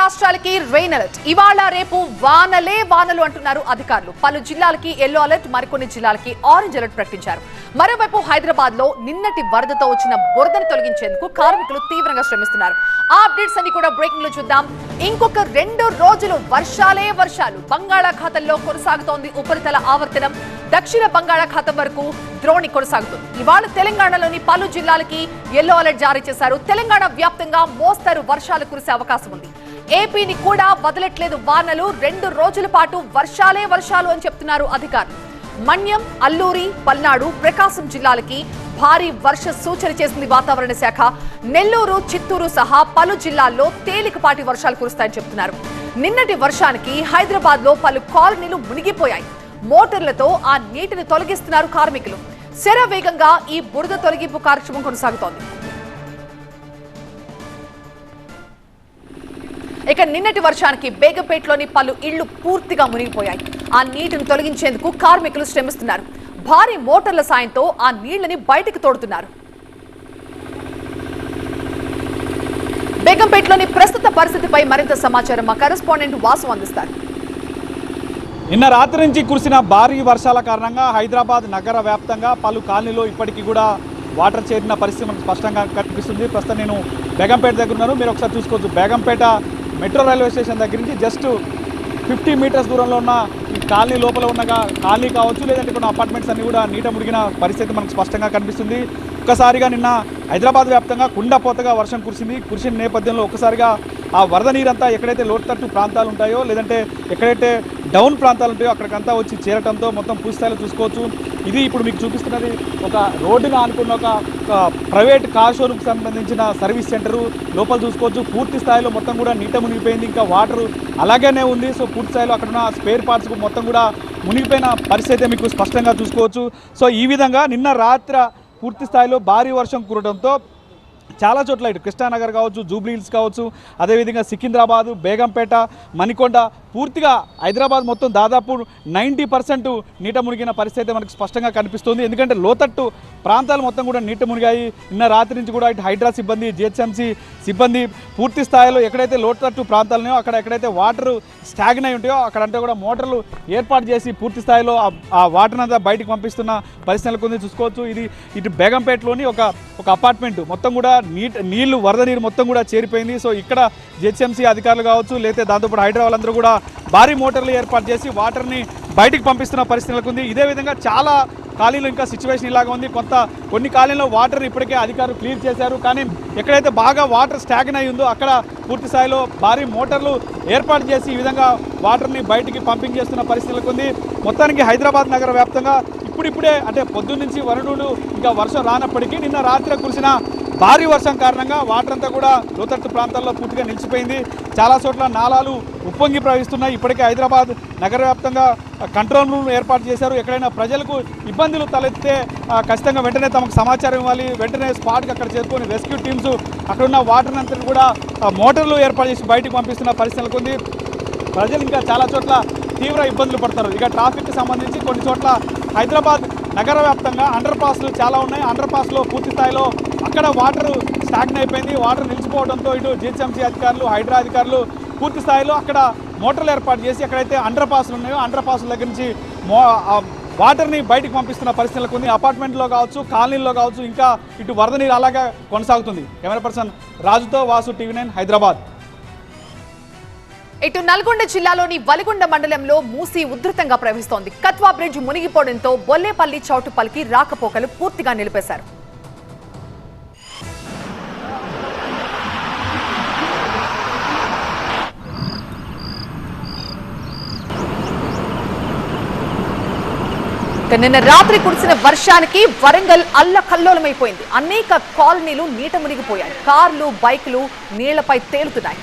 రాష్ట్రాలకి rain alert. ఇవాళ రేపు వానలు అంటున్నారు అధికారులు. పలు జిల్లాలకి ఎల్లో అలర్ట్, మరికొన్ని జిల్లాలకి ఆరెంజ్ అలర్ట్ ప్రకటించారు. మరోవైపు హైదరాబాద్ లో నిన్నటి వరదతో వచ్చిన బురదను తొలగించేందుకు కార్మికులు తీవ్రంగా శ్రమిస్తున్నారు. ఆ అప్డేట్స్ అన్ని కూడా బ్రేకింగ్ లో చూద్దాం. ఇంకొక 2 రోజులు వర్షాలు. బంగాళాఖాతంలో కొనసాగుతోంది ఉపరితల ఆవర్తనం. దక్షిణ బంగాళాఖాతం వరకు ద్రోణి కొనసాగుతుంది. ఇవాళ తెలంగాణలోని పలు జిల్లాలకి ఎల్లో అలర్ట్ జారీ చేశారు. తెలంగాణ వ్యాప్తంగా మోస్తరు వర్షాలు కురిసే అవకాశం ఉంది. ఏపీని కూడా వదలట్లేదు వానలు. 2 రోజుల పాటు వర్షాలు అని చెప్తున్నారు అధికారులు. మన్యం, అల్లూరి, పల్నాడు, ప్రకాశం జిల్లాలకి భారీ వర్ష సూచన చేసింది వాతావరణ శాఖ. నెల్లూరు, చిత్తూరు సహా పలు జిల్లాల్లో తేలికపాటి వర్షాలు కురుస్తాయని చెప్తున్నారు. నిన్నటి వర్షానికి హైదరాబాద్ లో పలు కాలనీలు మునిగిపోయాయి. మోటార్లతో ఆ నీటిని తొలగిస్తున్నారు కార్మికులు. శరవేగంగా ఈ బురద తొలగింపు కార్యక్రమం కొనసాగుతోంది. ఇక నిన్నటి వర్షానికి బేగంపేటలోని పలు ఇళ్లు పూర్తిగా మునిగిపోయాయి. ఆ నీటిని తొలగించేందుకు కార్మికులు శ్రమిస్తున్నారు. భారీ మోటార్ల సాయంతో ఆ నీళ్లని బయటకు తోడుతున్నారు. బేగంపేటలోని ప్రస్తుత పరిస్థితిపై మరింత సమాచారం మా కరెస్పాండెంట్ వాసు అందిస్తారు. నిన్న రాత్రి నుంచి కురిసిన భారీ వర్షాల కారణంగా హైదరాబాద్ నగర వ్యాప్తంగా పలు కాలనీలో ఇప్పటికీ కూడా వాటర్ చేరిన పరిస్థితి మనకు స్పష్టంగా కనిపిస్తుంది. ప్రస్తుతం నేను బేగంపేట దగ్గర ఉన్నాను. మీరు ఒకసారి చూసుకోవచ్చు. బేగంపేట మెట్రో రైల్వే స్టేషన్ దగ్గర నుంచి జస్ట్ 50 మీటర్స్ దూరంలో ఉన్న ఈ కాలనీ లోపల ఉన్న కాలనీ కావచ్చు, లేదంటే కొన్ని అపార్ట్మెంట్స్ అన్ని కూడా నీట మునిగిన పరిస్థితి మనకు స్పష్టంగా కనిపిస్తుంది. ఒక్కసారిగా నిన్న హైదరాబాద్ వ్యాప్తంగా కుండపోతగా వర్షం కురిసిన నేపథ్యంలో ఒక్కసారిగా ఆ వరద నీరంతా ఎక్కడైతే లోటుతట్టు ప్రాంతాలు ఉంటాయో, లేదంటే ఎక్కడైతే డౌన్ ప్రాంతాలు ఉంటాయో అక్కడికంతా వచ్చి చేరటంతో మొత్తం పూర్తిస్థాయిలో చూసుకోవచ్చు. ఇది ఇప్పుడు మీకు చూపిస్తున్నది ఒక రోడ్డుగా అనుకున్న ఒక ప్రైవేట్ కార్ షోరూమ్కి సంబంధించిన సర్వీస్ సెంటరు. లోపల చూసుకోవచ్చు పూర్తి స్థాయిలో మొత్తం కూడా నీట మునిగిపోయింది. ఇంకా వాటర్ అలాగనే ఉంది. సో పూర్తి స్థాయిలో అక్కడ ఉన్న స్పేర్ పార్ట్స్ మొత్తం కూడా మునిగిపోయిన పరిస్థితి మీకు స్పష్టంగా చూసుకోవచ్చు. సో ఈ విధంగా నిన్న రాత్రి పూర్తి స్థాయిలో భారీ వర్షం కురవడంతో చాలా చోట్ల ఇటు కృష్ణానగర్ కావచ్చు, జూబ్లీ హిల్స్ కావచ్చు, అదేవిధంగా సికింద్రాబాదు, బేగంపేట, మణికొండ, పూర్తిగా హైదరాబాద్ మొత్తం దాదాపు 90% నీట మునిగిన పరిస్థితి మనకు స్పష్టంగా కనిపిస్తుంది. ఎందుకంటే లోతట్టు ప్రాంతాలు మొత్తం కూడా నీట మునిగాయి. నిన్న రాత్రి నుంచి కూడా ఇటు హైడ్రా సిబ్బంది, జిహెచ్ఎంసీ సిబ్బంది పూర్తి స్థాయిలో ఎక్కడైతే లోతట్టు ప్రాంతాలు ఉన్నాయో అక్కడ ఎక్కడైతే వాటర్ స్టాగ్న్ అయి ఉంటాయో అక్కడంటే కూడా మోటార్లు ఏర్పాటు చేసి పూర్తి స్థాయిలో ఆ వాటర్ అంతా బయటకు పంపిస్తున్న పరిస్థితులు కొన్ని చూసుకోవచ్చు. ఇది ఇటు బేగంపేటలోని ఒక అపార్ట్మెంట్ మొత్తం కూడా నీళ్లు వరద నీరు మొత్తం కూడా చేరిపోయింది. సో ఇక్కడ జిహెచ్ఎంసీ అధికారులు కావచ్చు, లేకపోతే దాంతోపాటు హైదరాబాద్ అందరూ కూడా భారీ మోటార్లు ఏర్పాటు చేసి వాటర్ని బయటికి పంపిస్తున్న పరిస్థితులకు ఉంది. ఇదే విధంగా చాలా కాలనీలో ఇంకా సిచ్యువేషన్ ఇలాగ ఉంది. కొన్ని కాలనీలో వాటర్ ఇప్పటికే అధికారులు క్లియర్ చేశారు. కానీ ఎక్కడైతే బాగా వాటర్ స్టాగ్న్ అయి ఉందో అక్కడ పూర్తి స్థాయిలో భారీ మోటార్లు ఏర్పాటు చేసి ఈ విధంగా వాటర్ని బయటికి పంపింగ్ చేస్తున్న పరిస్థితులకు ఉంది. మొత్తానికి హైదరాబాద్ నగర వ్యాప్తంగా ఇప్పుడిప్పుడే అంటే పొద్దున్న నుంచి వరుణుడు ఇంకా వర్షం రానప్పటికీ నిన్న రాత్రి కురిసిన భారీ వర్షం కారణంగా వాటర్ అంతా కూడా లోతట్టు ప్రాంతాల్లో పూర్తిగా నిలిచిపోయింది. చాలా చోట్ల నాలాలు ఉప్పొంగి ప్రవహిస్తున్నాయి. ఇప్పటికే హైదరాబాద్ నగర వ్యాప్తంగా కంట్రోల్ రూమ్ ఏర్పాటు చేశారు. ఎక్కడైనా ప్రజలకు ఇబ్బందులు తలెత్తితే ఖచ్చితంగా వెంటనే తమకు సమాచారం ఇవ్వాలి. వెంటనే స్పాట్కి అక్కడ చేరుకొని రెస్క్యూ టీమ్స్ అక్కడున్న వాటర్ అంతా కూడా మోటార్లు ఏర్పాటు చేసి బయటకు పంపిస్తున్న పరిస్థితులకు ఉంది. ప్రజలు ఇంకా చాలా చోట్ల తీవ్ర ఇబ్బందులు పడతారు. ఇక ట్రాఫిక్కి సంబంధించి కొన్ని చోట్ల హైదరాబాద్ నగర వ్యాప్తంగా అండర్ పాస్లు చాలా ఉన్నాయి. అండర్ పాస్లో పూర్తి స్థాయిలో అక్కడ వాటర్ స్టాగ్న్ అయిపోయింది. వాటర్ నిలిచిపోవడంతో ఇటు జిహెచ్ఎంసీ అధికారులు, హైడ్రా అధికారులు పూర్తి స్థాయిలో అక్కడ మోటార్లు ఏర్పాటు చేసి ఎక్కడైతే అండర్ పాస్లు ఉన్నాయో అండర్ పాస్ల దగ్గర నుంచి వాటర్ని బయటకు పంపిస్తున్న పరిస్థితులకు ఉంది. అపార్ట్మెంట్లో కావచ్చు, కాలనీల్లో కావచ్చు, ఇంకా ఇటు వరద నీరు అలాగే కొనసాగుతుంది. కెమెరా పర్సన్ రాజుతో వాసు, TV9 హైదరాబాద్. ఇటు నల్గొండ జిల్లాలోని వలిగొండ మండలంలో మూసి ఉధృతంగా ప్రవహిస్తోంది. కత్వా బ్రిడ్జ్ మునిగిపోవడంతో బొల్లేపల్లి, చౌటుపల్లికి రాకపోకలు పూర్తిగా నిలిపేశారు. నిన్న రాత్రి కురిసిన వర్షానికి వరంగల్ అల్లకల్లోలమైపోయింది. అనేక కాలనీలు నీట మునిగిపోయాయి. కార్లు, బైకులు నీళ్లపై తేలుతున్నాయి.